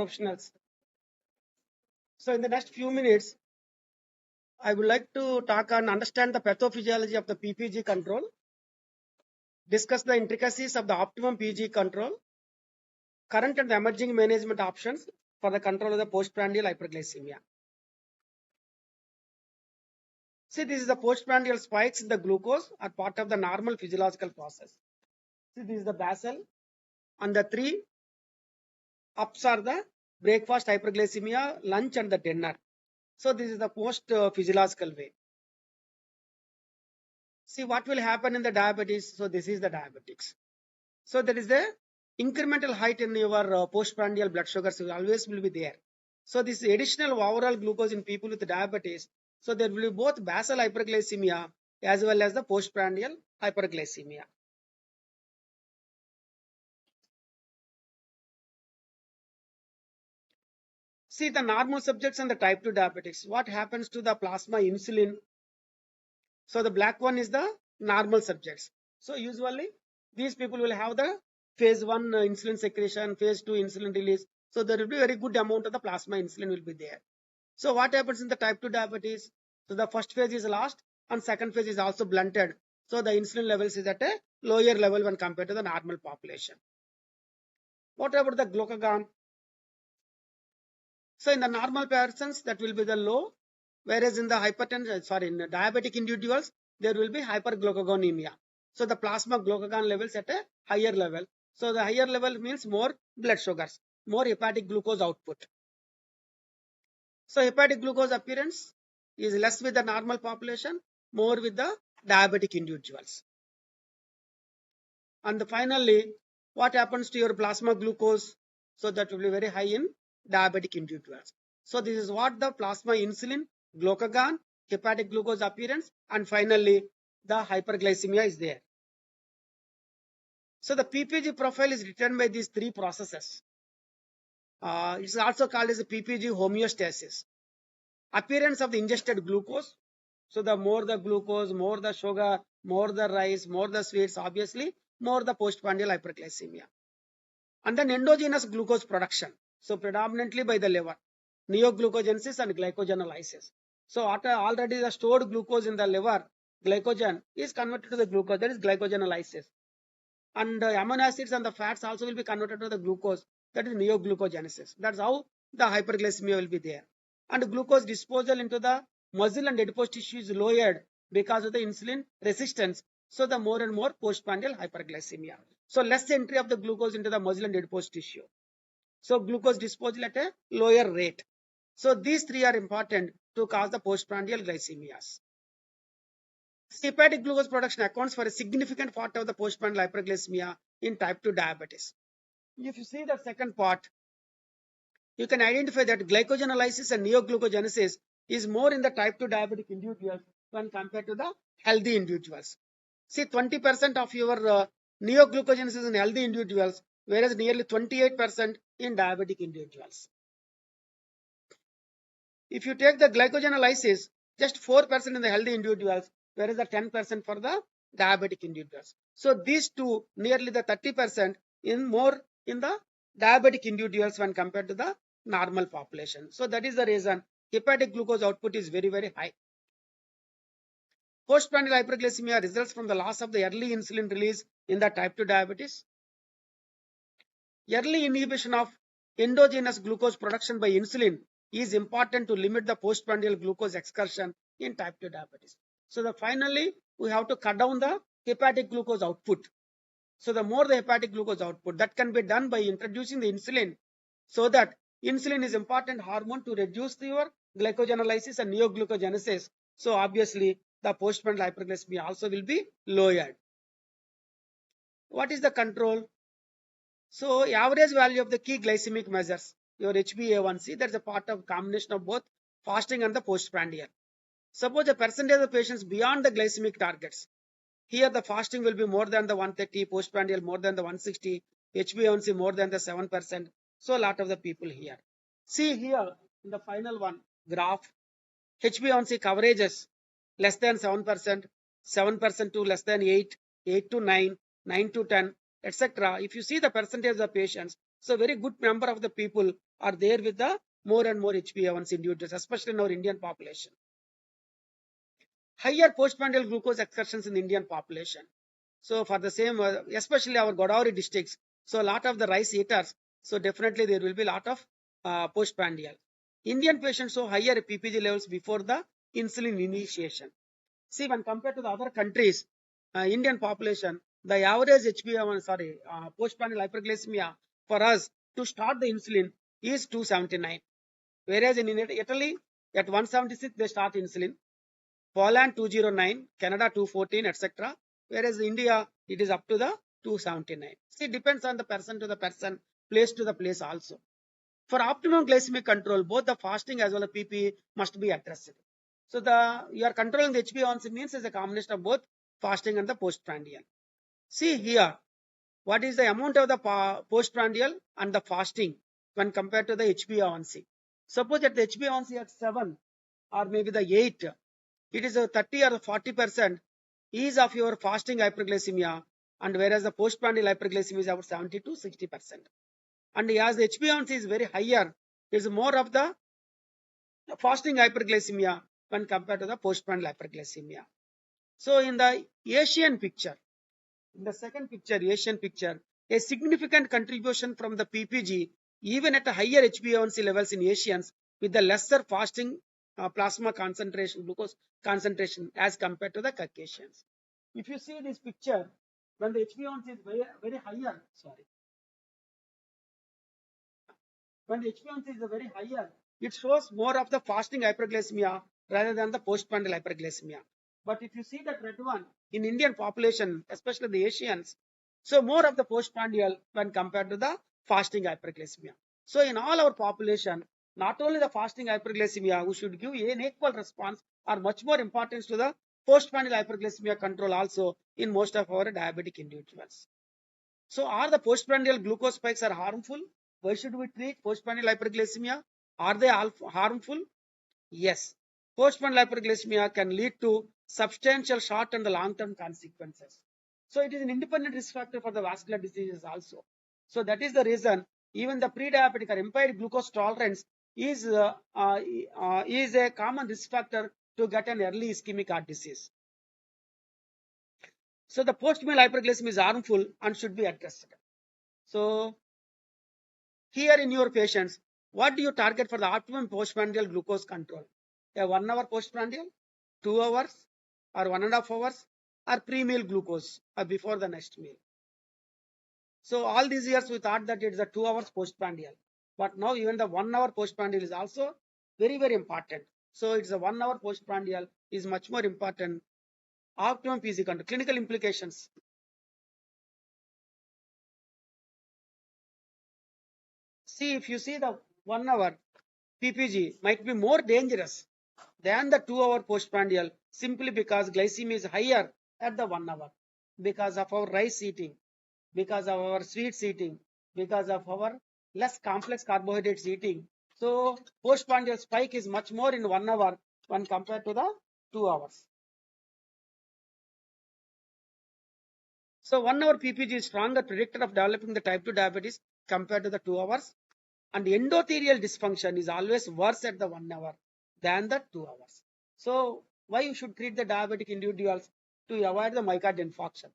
professionals. So in the next few minutes, I would like to talk and understand the pathophysiology of the PPG control, discuss the intricacies of the optimum PG control, current and emerging management options for the control of the postprandial hyperglycemia. See, this is the postprandial spikes in the glucose are part of the normal physiological process. See, this is the basal, and the three ups are the breakfast hyperglycemia, lunch, and the dinner. So this is the post physiological way. See what will happen in the diabetes. So this is the diabetics. So there is the incremental height in your postprandial blood sugars always will be there. So this additional overall glucose in people with diabetes. So there will be both basal hyperglycemia as well as the postprandial hyperglycemia. See the normal subjects and the type 2 diabetics. What happens to the plasma insulin? So the black one is the normal subjects. So usually these people will have the phase 1 insulin secretion, phase 2 insulin release. So there will be very good amount of the plasma insulin will be there. So what happens in the type 2 diabetes? So the first phase is lost and second phase is also blunted. So the insulin levels is at a lower level when compared to the normal population. What about the glucagon? So in the normal persons that will be the low, whereas in the in the diabetic individuals there will be hyperglucagonemia. So the plasma glucagon levels at a higher level. So the higher level means more blood sugars, more hepatic glucose output. So hepatic glucose appearance is less with the normal population, more with the diabetic individuals. And finally, what happens to your plasma glucose? So that will be very high in diabetic individuals. So this is what the plasma insulin, glucagon, hepatic glucose appearance, and finally the hyperglycemia is there. So the PPG profile is written by these three processes. It's also called as a PPG homeostasis. Appearance of the ingested glucose. So the more the glucose, more the sugar, more the rice, more the sweets, obviously more the postprandial hyperglycemia. And then endogenous glucose production. So predominantly by the liver, neoglucogenesis and glycogenolysis. So after already the stored glucose in the liver, glycogen is converted to the glucose, that is glycogenolysis. And amino acids and the fats also will be converted to the glucose, that is neoglucogenesis. That's how the hyperglycemia will be there. And glucose disposal into the muscle and adipose tissue is lowered because of the insulin resistance. So the more and more postprandial hyperglycemia. So less entry of the glucose into the muscle and adipose tissue. So glucose disposal at a lower rate. So these three are important to cause the postprandial glycemias. Hepatic glucose production accounts for a significant part of the postprandial hyperglycemia in type 2 diabetes. If you see the second part, you can identify that glycogenolysis and neoglucogenesis is more in the type 2 diabetic individuals when compared to the healthy individuals. See, 20% of your neoglucogenesis in healthy individuals, whereas nearly 28% in diabetic individuals. If you take the glycogenolysis, just 4% in the healthy individuals, whereas the 10% for the diabetic individuals. So these two, nearly the 30% in more in the diabetic individuals when compared to the normal population. So that is the reason hepatic glucose output is very, very high. Postprandial hyperglycemia results from the loss of the early insulin release in the type 2 diabetes. Early inhibition of endogenous glucose production by insulin is important to limit the postprandial glucose excursion in type 2 diabetes. So finally, we have to cut down the hepatic glucose output. So the more the hepatic glucose output, that can be done by introducing the insulin, so that insulin is important hormone to reduce your glycogenolysis and neoglucogenesis. So obviously the postprandial hyperglycemia also will be lowered. What is the control? So average value of the key glycemic measures, your HbA1c, that's a part of combination of both fasting and the postprandial. Suppose a percentage of the patients beyond the glycemic targets. Here the fasting will be more than the 130, postprandial more than the 160, HbA1c more than the 7%. So a lot of the people here. See here in the final one graph, HbA1c coverages less than 7%, 7% to less than 8, 8 to 9, 9 to 10, etc. If you see the percentage of patients So very good number of the people are there with the more and more HbA1c individuals, especially in our Indian population. Higher postprandial glucose excursions in the Indian population. So for the same, especially our Godavari districts, so a lot of the rice eaters, so definitely there will be a lot of postprandial. Indian patients show higher PPG levels before the insulin initiation. See, when compared to the other countries, Indian population, the average postprandial hyperglycemia for us to start the insulin is 279. Whereas in Italy, at 176, they start insulin. Poland 209, Canada 214, etc. Whereas India, it is up to the 279. See, it depends on the person to the person, place to the place also. For optimum glycemic control, both the fasting as well as PP must be addressed. So you are controlling the HbA1c means is a combination of both fasting and the postprandial. See here, what is the amount of the postprandial and the fasting when compared to the HbA1c. Suppose that the HbA1c at 7 or maybe the 8, it is a 30 or 40% is of your fasting hyperglycemia, and whereas the postprandial hyperglycemia is about 70 to 60%. And as the HbA1c is very higher, is more of the fasting hyperglycemia when compared to the postprandial hyperglycemia. So in the Asian picture, in the second picture, Asian picture, a significant contribution from the PPG even at a higher HbA1c levels in Asians with the lesser fasting plasma concentration, glucose concentration as compared to the Caucasians. If you see this picture, when the HbA1c is very higher, when the HbA1c is very higher, it shows more of the fasting hyperglycemia rather than the postprandial hyperglycemia. But if you see that red one in Indian population, especially the Asians, so more of the postprandial when compared to the fasting hyperglycemia. So in all our population, not only the fasting hyperglycemia, we should give an equal response or much more importance to the postprandial hyperglycemia control also in most of our diabetic individuals. So are the postprandial glucose spikes are harmful? Why should we treat postprandial hyperglycemia? Are they harmful? Yes. Postprandial hyperglycemia can lead to substantial short and long-term consequences. So it is an independent risk factor for the vascular diseases also. So that is the reason even the pre-diabetic or impaired glucose tolerance is a common risk factor to get an early ischemic heart disease. So the postprandial hyperglycemia is harmful and should be addressed. So here in your patients, what do you target for the optimum postprandial glucose control? A 1 hour postprandial, 2 hours, or 1.5 hours, or pre-meal glucose or before the next meal. So all these years we thought that it is a 2 hours postprandial, but now even the 1 hour postprandial is also very, very important. So it's a 1 hour postprandial is much more important. Optimum PG control, clinical implications. See, if you see the 1 hour PPG might be more dangerous than the 2 hour postprandial simply because glycemia is higher at the 1 hour because of our rice eating, because of our sweets eating, because of our less complex carbohydrates eating. So postprandial spike is much more in 1 hour when compared to the 2 hours. So 1 hour PPG is stronger predictor of developing the type 2 diabetes compared to the 2 hours. And endothelial dysfunction is always worse at the 1 hour than the 2 hours. So why you should treat the diabetic individuals to avoid the myocardial infarction?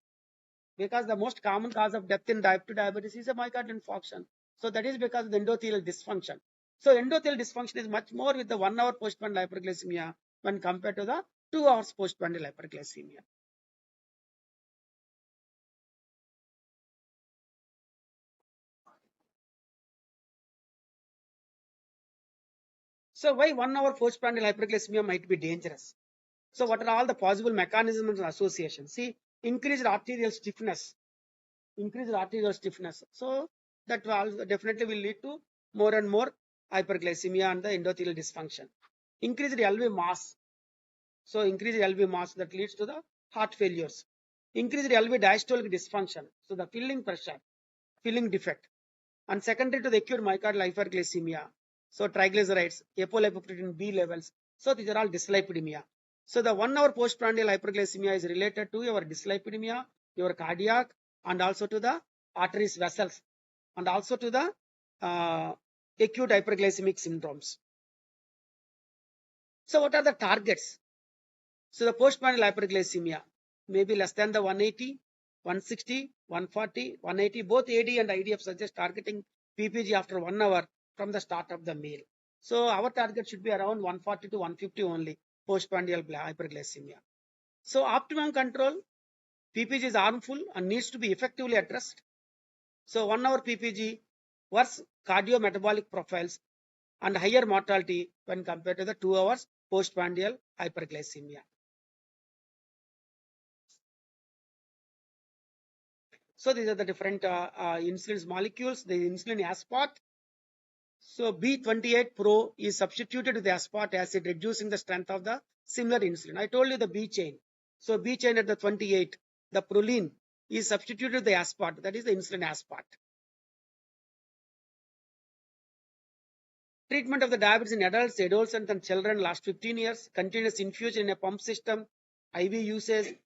Because the most common cause of death in type 2 diabetes is a myocardial infarction. So that is because of the endothelial dysfunction. So endothelial dysfunction is much more with the 1 hour postprandial hyperglycemia when compared to the 2 hours postprandial hyperglycemia. So why 1 hour postprandial hyperglycemia might be dangerous? So what are all the possible mechanisms and associations? See, increased arterial stiffness. So that will definitely will lead to more and more hyperglycemia and the endothelial dysfunction. Increased LV mass. So increased LV mass that leads to the heart failures. Increased LV diastolic dysfunction. So the filling pressure, filling defect. And secondary to the acute myocardial hyperglycemia. So triglycerides, apolipoprotein B levels. So these are all dyslipidemia. So the 1 hour postprandial hyperglycemia is related to your dyslipidemia, your cardiac, and also to the arteries vessels. and also to the acute hyperglycemic syndromes. So what are the targets? So the postprandial hyperglycemia may be less than the 180, 160, 140, 180. Both AD and IDF suggest targeting PPG after 1 hour from the start of the meal. So our target should be around 140 to 150 only, postprandial hyperglycemia. So optimum control, PPG is harmful and needs to be effectively addressed. So 1 hour PPG, worse cardiometabolic profiles and higher mortality when compared to the 2 hours postprandial hyperglycemia. So these are the different insulin molecules. The insulin aspartate. So B28 Pro is substituted with the aspartate acid, reducing the strength of the similar insulin. I told you the B chain. So B chain at the 28, the proline is substituted with the aspartate. That is the insulin aspartate. Treatment of the diabetes in adults, adolescents, and children last 15 years. Continuous infusion in a pump system. IV usage,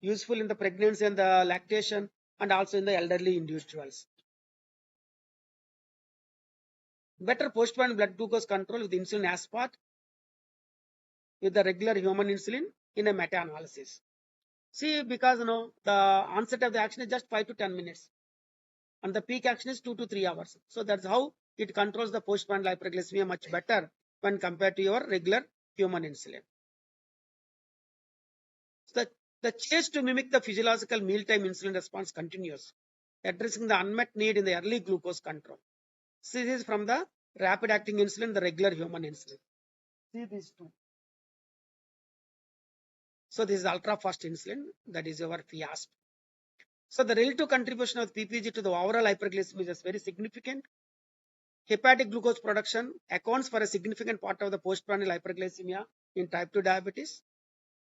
useful in the pregnancy and the lactation, and also in the elderly individuals. Better postprandial blood glucose control with insulin aspartate with the regular human insulin in a meta-analysis. See, because the onset of the action is just 5 to 10 minutes and the peak action is 2 to 3 hours. So that's how it controls the postprandial hyperglycemia much better when compared to your regular human insulin. So the chase to mimic the physiological mealtime insulin response continues, addressing the unmet need in the early glucose control. See, this is from the rapid acting insulin, the regular human insulin. See these two. So this is ultra fast insulin, that is your FIASP. So the relative contribution of PPG to the overall hyperglycemia is very significant. Hepatic glucose production accounts for a significant part of the postprandial hyperglycemia in type 2 diabetes.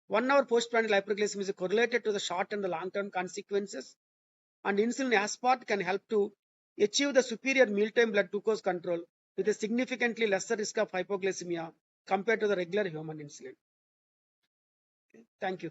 1 hour postprandial hyperglycemia is correlated to the short and the long-term consequences. And insulin aspartate can help to achieve the superior mealtime blood glucose control with a significantly lesser risk of hypoglycemia compared to the regular human insulin. Okay. Thank you.